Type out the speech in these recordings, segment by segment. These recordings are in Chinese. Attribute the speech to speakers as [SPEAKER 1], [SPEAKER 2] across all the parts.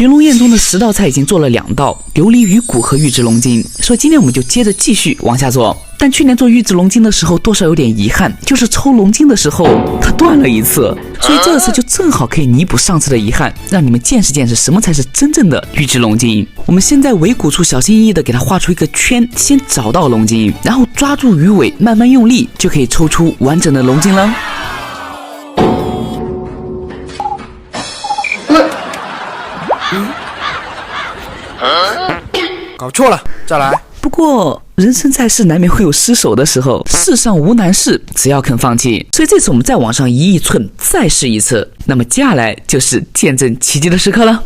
[SPEAKER 1] 寻龙宴中的10道菜已经做了2道，琉璃鱼骨和玉质龙筋，所以今天我们就接着继续往下做。但去年做玉质龙筋的时候多少有点遗憾，就是抽龙筋的时候它断了一次，所以这次就正好可以弥补上次的遗憾，让你们见识见识什么才是真正的玉质龙筋。我们先在尾骨处小心翼翼地给它画出一个圈，先找到龙筋，然后抓住鱼尾慢慢用力，就可以抽出完整的龙筋了。
[SPEAKER 2] 搞错了，再来。
[SPEAKER 1] 不过人生在世难免会有失手的时候，世上无难事，只要肯放弃。所以这次我们再往上移1寸，再试一次。那么接下来就是见证奇迹的时刻了。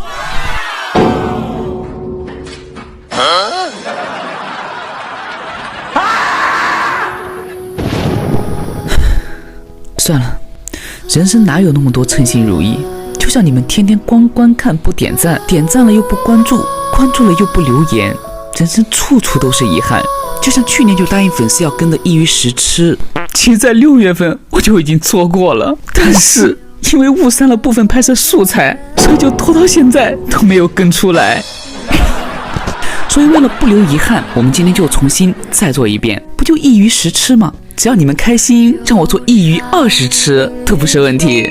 [SPEAKER 1] 算了，人生哪有那么多称心如意？就像你们天天光观看不点赞，点赞了又不关注，关注了又不留言，人生处处都是遗憾。就像去年就答应粉丝要跟个一鱼10吃，其实在6月份我就已经做过了，但是因为误删了部分拍摄素材，所以就拖到现在都没有跟出来。所以为了不留遗憾，我们今天就重新再做一遍，不就一鱼10吃吗？只要你们开心，让我做一鱼20吃都不是问题。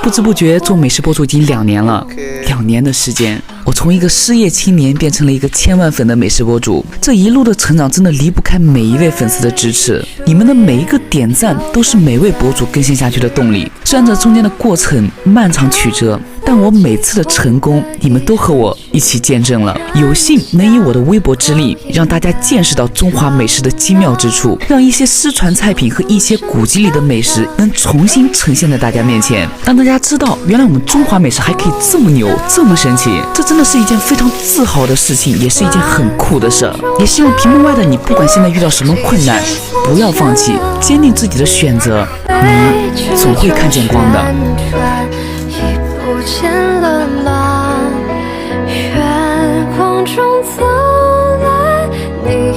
[SPEAKER 1] 不知不觉做美食博主已经2年了，2年的时间，我从一个失业青年变成了一个1000万粉的美食博主。这一路的成长真的离不开每一位粉丝的支持，你们的每一个点赞都是每位博主更新下去的动力。虽然这中间的过程漫长曲折，但我每次的成功，你们都和我一起见证了。有幸能以我的微薄之力，让大家见识到中华美食的精妙之处，让一些失传菜品和一些古籍里的美食能重新呈现在大家面前，让大家知道原来我们中华美食还可以这么牛，这么神奇。这真的是一件非常自豪的事情，也是一件很酷的事。也希望屏幕外的你，不管现在遇到什么困难，不要放弃，坚定自己的选择，你总会看见光的。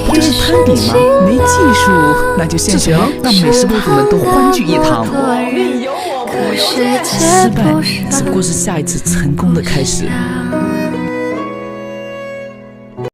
[SPEAKER 1] 不就是攀比吗？没技术那就现学，让美食博主们都欢聚一堂。失败只不过是下一次成功的开始。